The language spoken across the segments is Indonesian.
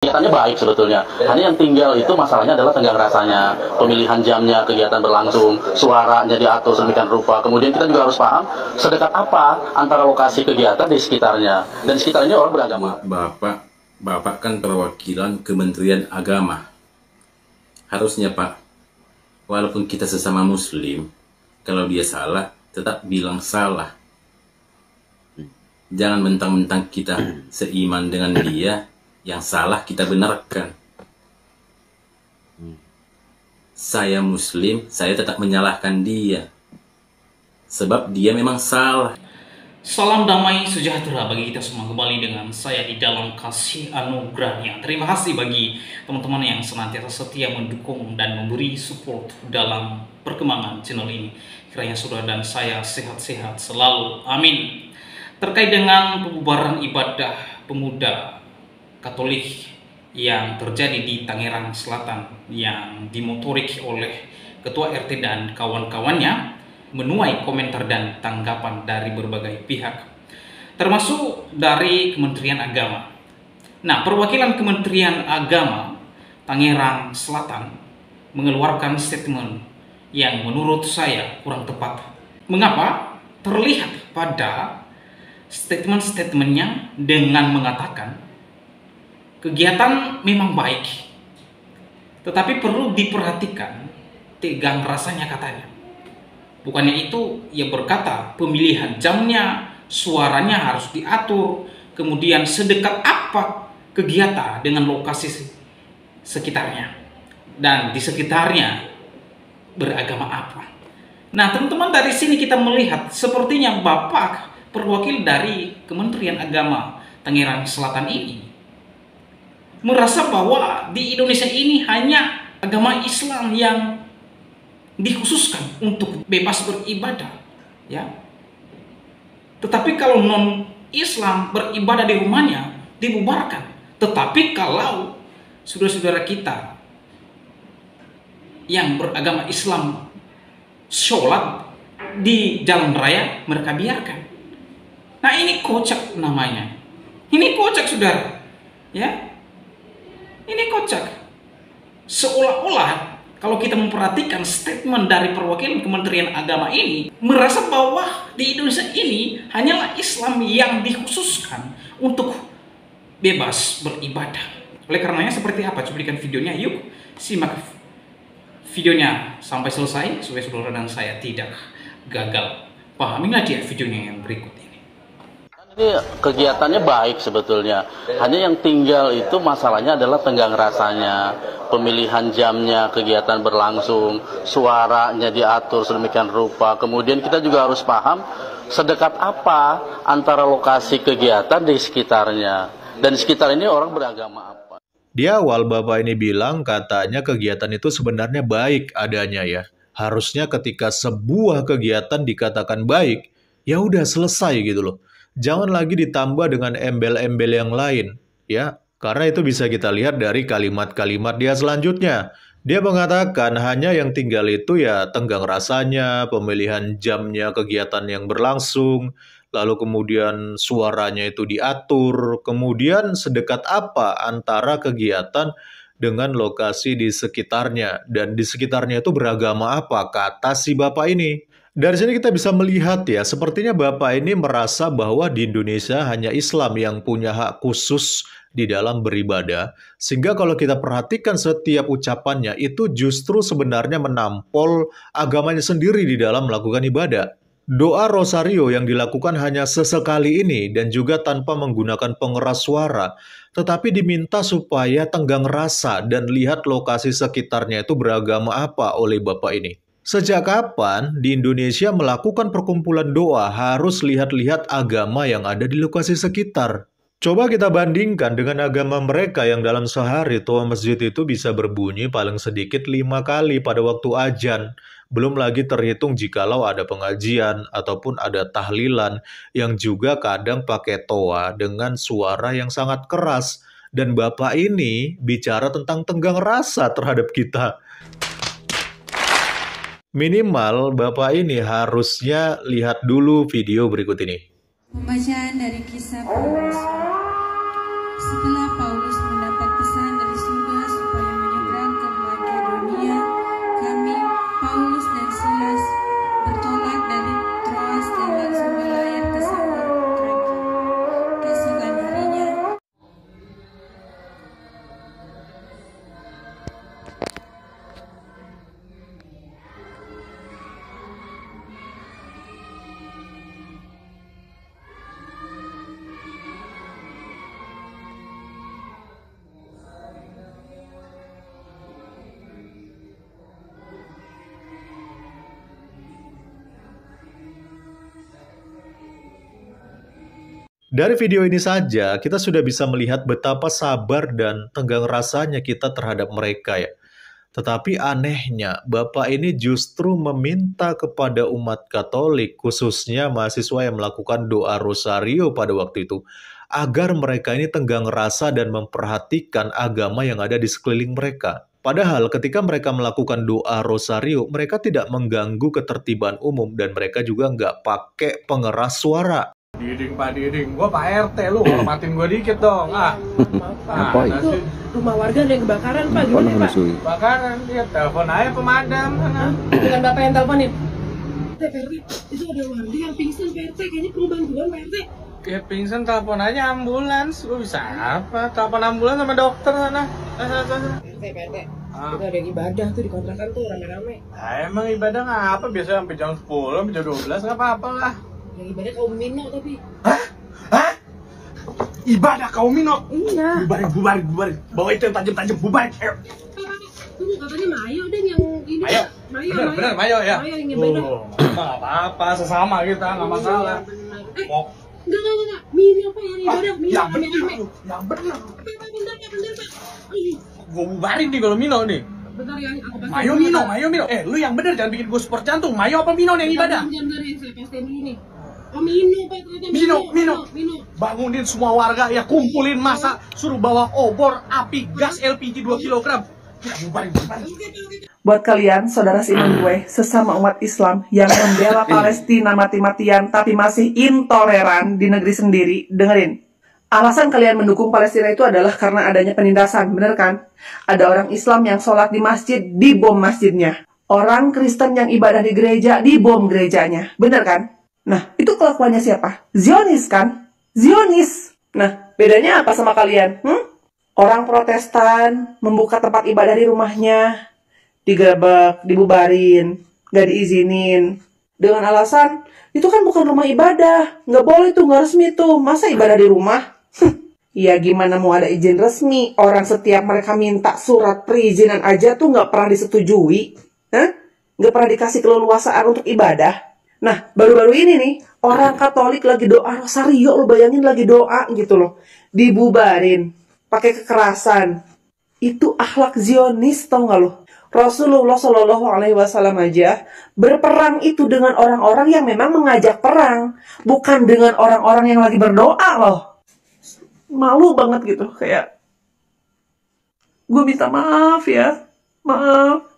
Kegiatannya baik sebetulnya. Hanya yang tinggal itu masalahnya adalah tenggang rasanya, pemilihan jamnya, kegiatan berlangsung, suaranya diatur sedemikian rupa. Kemudian kita juga harus paham sedekat apa antara lokasi kegiatan di sekitarnya. Dan di sekitarnya orang beragama. Bapak kan perwakilan Kementerian Agama. Harusnya Pak, walaupun kita sesama Muslim, kalau dia salah, tetap bilang salah. Jangan mentang-mentang kita seiman dengan dia, yang salah kita benarkan. Saya Muslim, saya tetap menyalahkan dia. Sebab dia memang salah. Salam damai sejahtera bagi kita semua, kembali dengan saya di dalam kasih anugerahnya. Terima kasih bagi teman-teman yang senantiasa setia mendukung dan memberi support dalam perkembangan channel ini. Kiranya saudara dan saya sehat-sehat selalu. Amin. Terkait dengan pembubaran ibadah pemuda Katolik yang terjadi di Tangerang Selatan yang dimotorik oleh Ketua RT dan kawan-kawannya, menuai komentar dan tanggapan dari berbagai pihak, termasuk dari Kementerian Agama. Nah, perwakilan Kementerian Agama Tangerang Selatan mengeluarkan statement yang menurut saya kurang tepat. Mengapa? Terlihat pada statement-statementnya dengan mengatakan kegiatan memang baik, tetapi perlu diperhatikan tegang rasanya katanya. Bukannya itu, ia berkata pemilihan jamnya, suaranya harus diatur, kemudian sedekat apa kegiatan dengan lokasi sekitarnya, dan di sekitarnya beragama apa. Nah teman-teman, dari sini kita melihat sepertinya Bapak perwakil dari Kementerian Agama Tangerang Selatan ini merasa bahwa di Indonesia ini hanya agama Islam yang dikhususkan untuk bebas beribadah, ya. Tetapi kalau non Islam beribadah di rumahnya dibubarkan. Tetapi kalau saudara-saudara kita yang beragama Islam sholat di jalan raya, mereka biarkan. Nah ini kocak namanya. Ini kocak saudara, ya. Ini kocak. Seolah-olah kalau kita memperhatikan statement dari perwakilan Kementerian Agama ini, merasa bahwa di Indonesia ini hanyalah Islam yang dikhususkan untuk bebas beribadah. Oleh karenanya seperti apa cuplikan videonya? Yuk simak videonya sampai selesai supaya saudara dan saya tidak gagal. Pahamilah dia videonya yang berikut ini. Ini kegiatannya baik sebetulnya. Hanya yang tinggal itu masalahnya adalah tenggang rasanya, pemilihan jamnya, kegiatan berlangsung, suaranya diatur sedemikian rupa. Kemudian kita juga harus paham sedekat apa antara lokasi kegiatan di sekitarnya. Dan di sekitar ini orang beragama apa. Di awal Bapak ini bilang katanya kegiatan itu sebenarnya baik adanya ya. Harusnya ketika sebuah kegiatan dikatakan baik, ya udah selesai gitu loh. Jangan lagi ditambah dengan embel-embel yang lain, ya. Karena itu bisa kita lihat dari kalimat-kalimat dia selanjutnya. Dia mengatakan hanya yang tinggal itu ya tenggang rasanya, pemilihan jamnya kegiatan yang berlangsung, lalu kemudian suaranya itu diatur, kemudian sedekat apa antara kegiatan dengan lokasi di sekitarnya, dan di sekitarnya itu beragama apa, kata si Bapak ini. Dari sini kita bisa melihat ya, sepertinya Bapak ini merasa bahwa di Indonesia hanya Islam yang punya hak khusus di dalam beribadah. Sehingga kalau kita perhatikan setiap ucapannya, itu justru sebenarnya menampol agamanya sendiri di dalam melakukan ibadah. Doa rosario yang dilakukan hanya sesekali ini dan juga tanpa menggunakan pengeras suara, tetapi diminta supaya tenggang rasa dan lihat lokasi sekitarnya itu beragama apa oleh Bapak ini. Sejak kapan di Indonesia melakukan perkumpulan doa harus lihat-lihat agama yang ada di lokasi sekitar? Coba kita bandingkan dengan agama mereka yang dalam sehari toa masjid itu bisa berbunyi paling sedikit 5 kali pada waktu azan. Belum lagi terhitung jikalau ada pengajian ataupun ada tahlilan yang juga kadang pakai toa dengan suara yang sangat keras. Dan Bapak ini bicara tentang tenggang rasa terhadap kita. Minimal Bapak ini harusnya lihat dulu video berikut ini. Pembacaan dari kisah Paulus. Setelah Paulus mendapat pesan Dari video ini saja, kita sudah bisa melihat betapa sabar dan tenggang rasanya kita terhadap mereka ya. Tetapi anehnya, Bapak ini justru meminta kepada umat Katolik, khususnya mahasiswa yang melakukan doa rosario pada waktu itu, agar mereka ini tenggang rasa dan memperhatikan agama yang ada di sekeliling mereka. Padahal ketika mereka melakukan doa rosario, mereka tidak mengganggu ketertiban umum dan mereka juga nggak pakai pengeras suara. Diding Pak Diding, gua Pak RT, lu hormatin gua dikit dong. Apa itu? Rumah warga ada yang kebakaran Pak, gimana Pak? Bakaran, dia telepon aja pemadam sana. Dengan Bapak yang teleponin? Pak RT, itu ada warga yang pingsan Pak RT, kayaknya perlu bantuan Pak RT. Ya pingsan telepon aja ambulans, gua bisa apa? Telepon ambulans sama dokter sana. Pak RT, itu ada yang ibadah tuh di kontrakan tuh rame-rame. Emang ibadah ngapa? Biasa sampai jam 10, sampai jam 12 nggak apa-apa lah. Yang ibadah kaum Mino tapi. Hah? Ibadah kaum Mino? Iya. Bubarin. Bawa itu yang tajam-tajam, bubarin. Ayo. Tunggu, katanya Mayo dan yang ini. Mayo. Bener, Mayo ya? Mayo yang ibadah. Nggak apa-apa, sesama kita, nggak masalah. Enggak. Mino Pak yang ibadah. Mino Yang rame-rame. bener. Bentar Pak. Gua bubarin nih kalau Mino nih. Bentar ya, aku pastiin. Mayo Mino. Lu yang bener, jangan bikin gue sport jantung. Mayo apa Mino yang ibadah? Bentar yang saya pastiin dulu nih. Oh Mino Pak, ternyata Mino. Bangunin semua warga ya, kumpulin masa, suruh bawa obor, api, gas LPG 2 kg. Ya, bubarin. Buat kalian, saudara seiman gue, sesama umat Islam yang membela Palestina mati-matian tapi masih intoleran di negeri sendiri, dengerin. Alasan kalian mendukung Palestina itu adalah karena adanya penindasan, bener kan? Ada orang Islam yang sholat di masjid, dibom masjidnya. Orang Kristen yang ibadah di gereja, dibom gerejanya, bener kan? Nah, itu kelakuannya siapa? Zionis kan? Zionis. Nah, bedanya apa sama kalian? Orang Protestan membuka tempat ibadah di rumahnya, digerebek, dibubarin, gak diizinin. Dengan alasan, itu kan bukan rumah ibadah. Nggak boleh tuh, nggak resmi tuh. Masa ibadah di rumah? Ya gimana mau ada izin resmi? Orang setiap mereka minta surat perizinan aja tuh nggak pernah disetujui. Nggak pernah dikasih keleluasaan untuk ibadah. Nah, baru-baru ini nih, orang Katolik lagi doa rosario, lo bayangin lagi doa gitu loh. Dibubarin, pakai kekerasan. Itu akhlak Zionis, tau nggak lo? Rasulullah Shallallahu Alaihi Wasallam aja berperang itu dengan orang-orang yang memang mengajak perang, bukan dengan orang-orang yang lagi berdoa loh. Malu banget gitu, kayak gue minta maaf ya, maaf.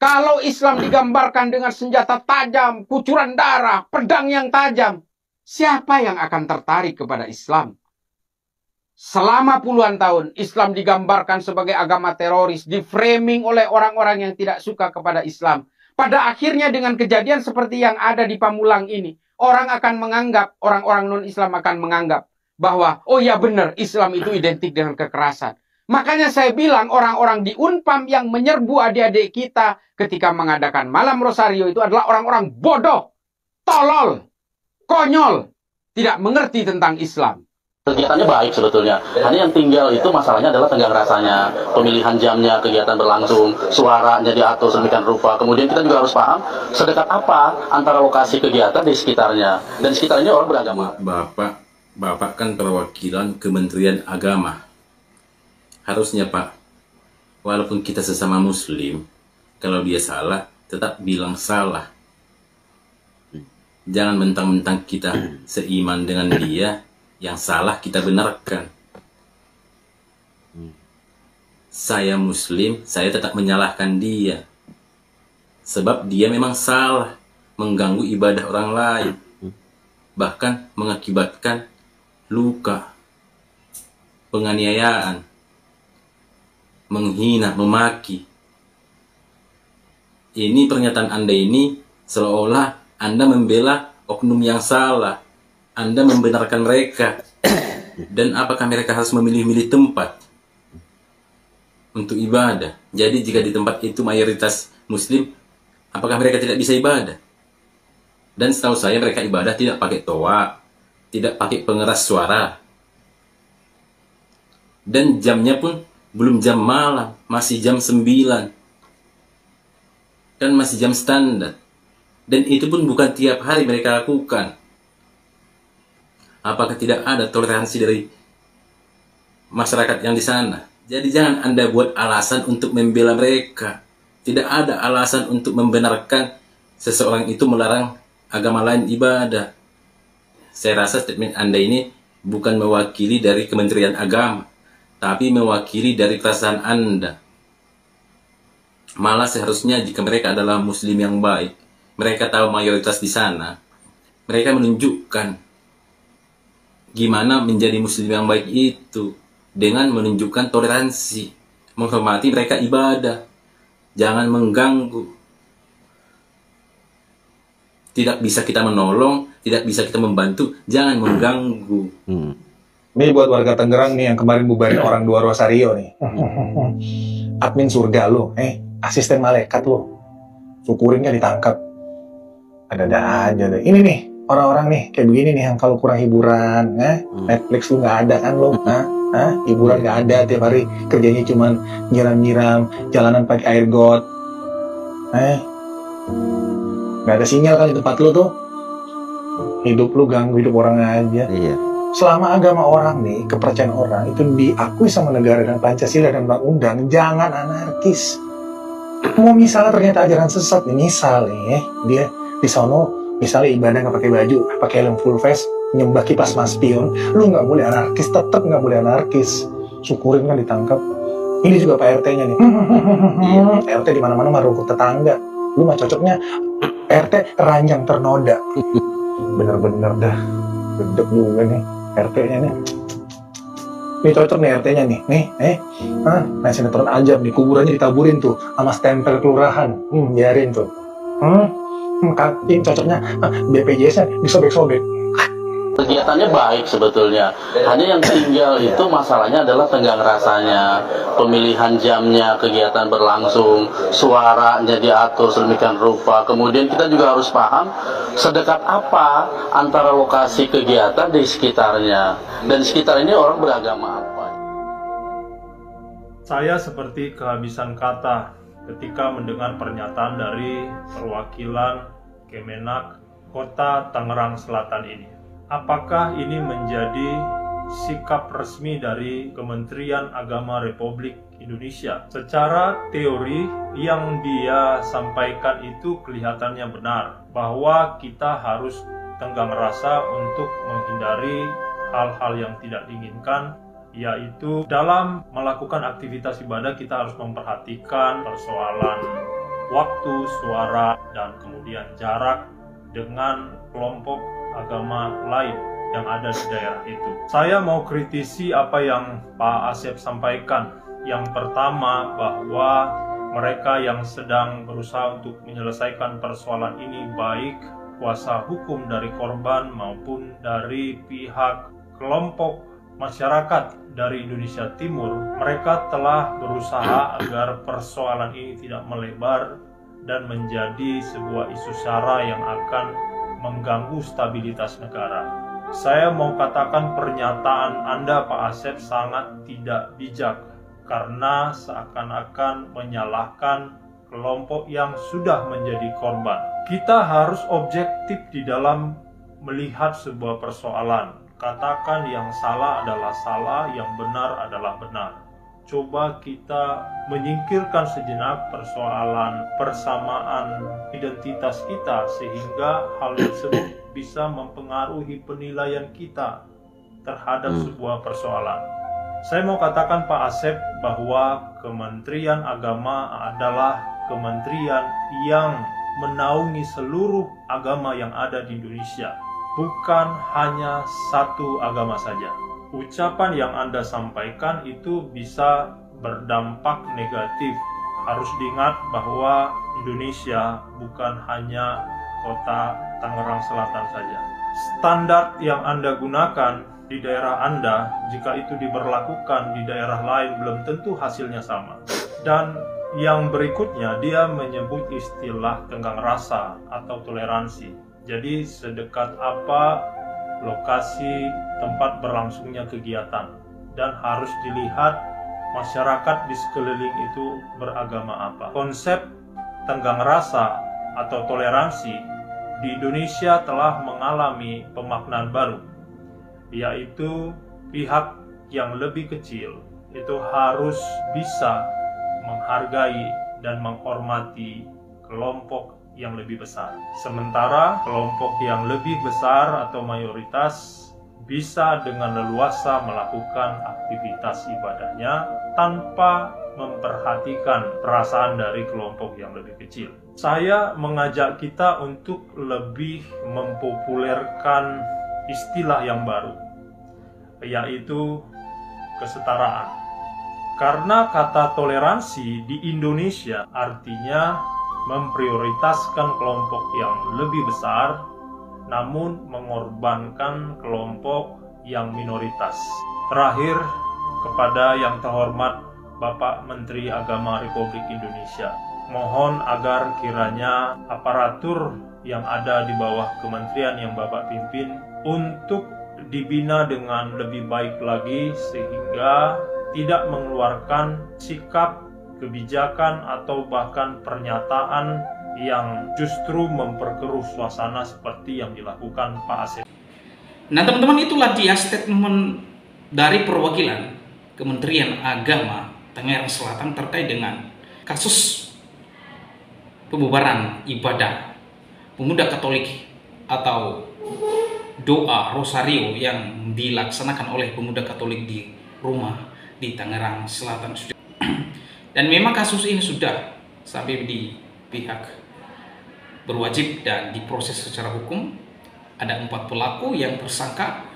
Kalau Islam digambarkan dengan senjata tajam, kucuran darah, pedang yang tajam, siapa yang akan tertarik kepada Islam? Selama puluhan tahun, Islam digambarkan sebagai agama teroris, diframing oleh orang-orang yang tidak suka kepada Islam. Pada akhirnya dengan kejadian seperti yang ada di Pamulang ini, orang akan menganggap, orang-orang non-Islam akan menganggap bahwa, oh ya benar, Islam itu identik dengan kekerasan. Makanya saya bilang orang-orang di Unpam yang menyerbu adik-adik kita ketika mengadakan malam rosario itu adalah orang-orang bodoh, tolol, konyol, tidak mengerti tentang Islam. Kegiatannya baik sebetulnya, hanya yang tinggal itu masalahnya adalah tenggang rasanya, pemilihan jamnya, kegiatan berlangsung, suaranya diatur sedemikian rupa. Kemudian kita juga harus paham sedekat apa antara lokasi kegiatan di sekitarnya, dan sekitarnya orang beragama. Bapak kan perwakilan Kementerian Agama. Harusnya Pak, walaupun kita sesama Muslim, kalau dia salah, tetap bilang salah. Jangan mentang-mentang kita seiman dengan dia, yang salah kita benarkan. Saya Muslim, saya tetap menyalahkan dia. Sebab dia memang salah, mengganggu ibadah orang lain. Bahkan mengakibatkan luka, penganiayaan, menghina, memaki. Ini pernyataan Anda ini seolah-olah Anda membela oknum yang salah. Anda membenarkan mereka. Dan apakah mereka harus memilih-milih tempat untuk ibadah? Jadi jika di tempat itu mayoritas Muslim, apakah mereka tidak bisa ibadah? Dan setahu saya mereka ibadah tidak pakai toa, tidak pakai pengeras suara. Dan jamnya pun belum jam malam, masih jam 9. Dan masih jam standar. Dan itu pun bukan tiap hari mereka lakukan. Apakah tidak ada toleransi dari masyarakat yang di sana? Jadi jangan Anda buat alasan untuk membela mereka. Tidak ada alasan untuk membenarkan seseorang itu melarang agama lain ibadah. Saya rasa statement Anda ini bukan mewakili dari Kementerian Agama, tapi mewakili dari perasaan Anda. Malah seharusnya jika mereka adalah muslim yang baik, mereka tahu mayoritas di sana, mereka menunjukkan gimana menjadi muslim yang baik itu dengan menunjukkan toleransi, menghormati mereka ibadah, jangan mengganggu. Tidak bisa kita menolong, tidak bisa kita membantu, jangan mengganggu. Ini buat warga Tangerang nih yang kemarin bubarin orang 2 Rosario nih. Admin surga lo, asisten malaikat lo. Syukurin kan ditangkap. Ada-ada aja deh. Ini nih, orang-orang nih kayak begini nih yang kalau kurang hiburan, Netflix lu nggak ada kan lo, hiburan nggak ada, tiap hari kerjanya cuman nyiram-nyiram, jalanan pakai air got, nggak ada sinyal kan di tempat lu tuh, hidup lu ganggu hidup orang aja. Iya. Selama agama orang nih, kepercayaan orang itu diakui sama negara dan Pancasila dan undang-undang, jangan anarkis. Mau misalnya ternyata ajaran sesat nih, misal nih, dia di sono misalnya ibadah nggak pakai baju, pakai helm full face, nyembah kipas spion, lu nggak boleh anarkis, tetap nggak boleh anarkis. Syukurin kan ditangkap. Ini juga Pak RT-nya nih. RT di mana-mana mah rukun tetangga. Lu mah cocoknya RT ranjang ternoda. Bener-bener dah, gedek juga nih RT-nya nih. Ini cocok nih RT-nya nih. Nah sinetron ajab nih, kuburannya ditaburin tuh sama stempel kelurahan. Biarin tuh. Ini cocoknya BPJS-nya disobek-sobek. Kegiatannya baik sebetulnya, hanya yang tinggal itu masalahnya adalah tenggang rasanya, pemilihan jamnya, kegiatan berlangsung, suaranya diatur sedemikian rupa. Kemudian kita juga harus paham sedekat apa antara lokasi kegiatan di sekitarnya, dan di sekitar ini orang beragama apa. Saya seperti kehabisan kata ketika mendengar pernyataan dari perwakilan Kemenak Kota Tangerang Selatan ini. Apakah ini menjadi sikap resmi dari Kementerian Agama Republik Indonesia? Secara teori yang dia sampaikan itu kelihatannya benar, bahwa kita harus tenggang rasa untuk menghindari hal-hal yang tidak diinginkan, yaitu dalam melakukan aktivitas ibadah kita harus memperhatikan persoalan waktu, suara, dan kemudian jarak dengan kelompok agama lain yang ada di daerah itu. Saya mau kritisi apa yang Pak Asep sampaikan. Yang pertama, bahwa mereka yang sedang berusaha untuk menyelesaikan persoalan ini, baik kuasa hukum dari korban maupun dari pihak kelompok masyarakat dari Indonesia Timur, mereka telah berusaha agar persoalan ini tidak melebar dan menjadi sebuah isu sara yang akan mengganggu stabilitas negara. Saya mau katakan pernyataan Anda, Pak Asep, sangat tidak bijak karena seakan-akan menyalahkan kelompok yang sudah menjadi korban. Kita harus objektif di dalam melihat sebuah persoalan. Katakan yang salah adalah salah, yang benar adalah benar. Coba kita menyingkirkan sejenak persoalan persamaan identitas kita sehingga hal tersebut bisa mempengaruhi penilaian kita terhadap sebuah persoalan. Saya mau katakan Pak Asep bahwa Kementerian Agama adalah kementerian yang menaungi seluruh agama yang ada di Indonesia, bukan hanya satu agama saja. Ucapan yang Anda sampaikan itu bisa berdampak negatif. Harus diingat bahwa Indonesia bukan hanya kota Tangerang Selatan saja. Standar yang Anda gunakan di daerah Anda, jika itu diberlakukan di daerah lain, belum tentu hasilnya sama. Dan yang berikutnya, dia menyebut istilah tenggang rasa atau toleransi. Jadi sedekat apa lokasi tempat berlangsungnya kegiatan, dan harus dilihat masyarakat di sekeliling itu beragama apa. Konsep tenggang rasa atau toleransi di Indonesia telah mengalami pemaknaan baru. yaitu pihak yang lebih kecil itu harus bisa menghargai dan menghormati kelompok yang lebih besar. Sementara kelompok yang lebih besar atau mayoritas bisa dengan leluasa melakukan aktivitas ibadahnya tanpa memperhatikan perasaan dari kelompok yang lebih kecil. Saya mengajak kita untuk lebih mempopulerkan istilah yang baru, yaitu kesetaraan. Karena kata toleransi di Indonesia artinya memprioritaskan kelompok yang lebih besar, namun mengorbankan kelompok yang minoritas. Terakhir, kepada yang terhormat Bapak Menteri Agama Republik Indonesia, mohon agar kiranya aparatur yang ada di bawah kementerian yang Bapak pimpin untuk dibina dengan lebih baik lagi, sehingga tidak mengeluarkan sikap, kebijakan, atau bahkan pernyataan yang justru memperkeruh suasana seperti yang dilakukan Pak Asep. Nah teman-teman, itulah dia statement dari perwakilan Kementerian Agama Tangerang Selatan terkait dengan kasus pembubaran ibadah pemuda Katolik atau doa Rosario yang dilaksanakan oleh pemuda Katolik di rumah di Tangerang Selatan. Dan memang kasus ini sudah sampai di pihak berwajib dan diproses secara hukum. Ada 4 pelaku yang tersangka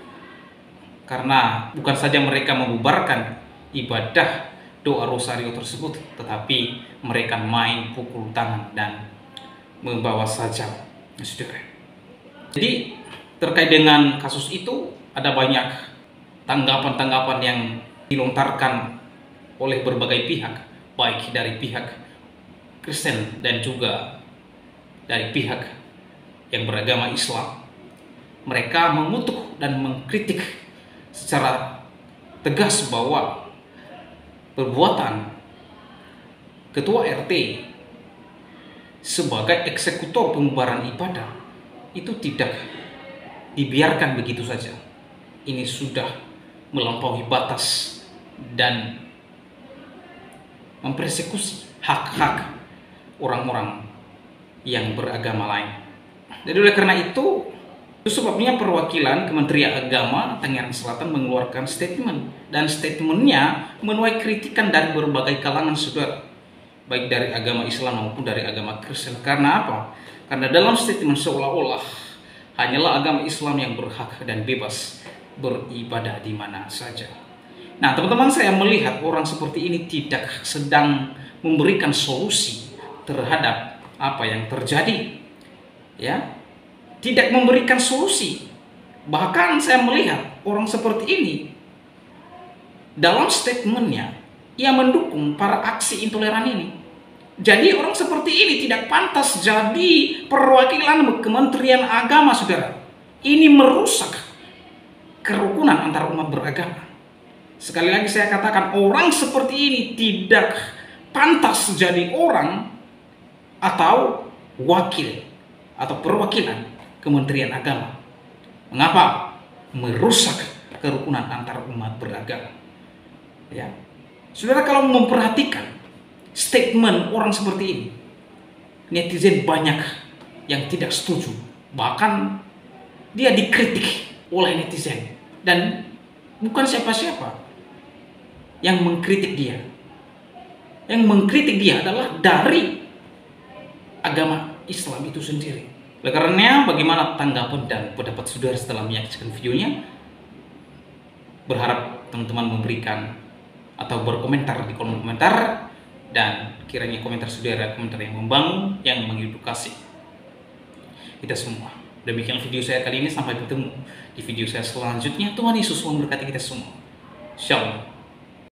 karena bukan saja mereka membubarkan ibadah doa Rosario tersebut, tetapi mereka main pukul tangan dan membawa sajam. Jadi terkait dengan kasus itu ada banyak tanggapan-tanggapan yang dilontarkan oleh berbagai pihak, baik dari pihak Kristen dan juga dari pihak yang beragama Islam. Mereka mengutuk dan mengkritik secara tegas bahwa perbuatan ketua RT sebagai eksekutor pembubaran ibadah itu tidak dibiarkan begitu saja. Ini sudah melampaui batas dan mempersekusi hak-hak orang-orang yang beragama lain. Jadi oleh karena itu sebabnya perwakilan Kementerian Agama Tangerang Selatan mengeluarkan statement, dan statementnya menuai kritikan dari berbagai kalangan saudara, baik dari agama Islam maupun dari agama Kristen. Karena apa? Karena dalam statement seolah-olah hanyalah agama Islam yang berhak dan bebas beribadah di mana saja. Nah teman-teman, saya melihat orang seperti ini tidak sedang memberikan solusi terhadap apa yang terjadi, ya, tidak memberikan solusi. Bahkan saya melihat orang seperti ini dalam statementnya ia mendukung para aksi intoleran ini. Jadi orang seperti ini tidak pantas jadi perwakilan Kementerian Agama, saudara. Ini merusak kerukunan antar umat beragama. Sekali lagi saya katakan, orang seperti ini tidak pantas jadi orang atau wakil atau perwakilan Kementerian Agama. Mengapa? Merusak kerukunan antar umat beragama. Ya, saudara, kalau memperhatikan statement orang seperti ini, netizen banyak yang tidak setuju. Bahkan dia dikritik oleh netizen, dan bukan siapa-siapa yang mengkritik dia. Yang mengkritik dia adalah dari agama Islam itu sendiri. Oleh karenanya, bagaimana tanggapan dan pendapat saudara setelah menyaksikan videonya? Berharap teman-teman memberikan atau berkomentar di kolom komentar, dan kiranya komentar saudara komentar yang membangun, yang mengedukasi kita semua. Demikian video saya kali ini, sampai bertemu di video saya selanjutnya. Tuhan Yesus memberkati kita semua. Shalom.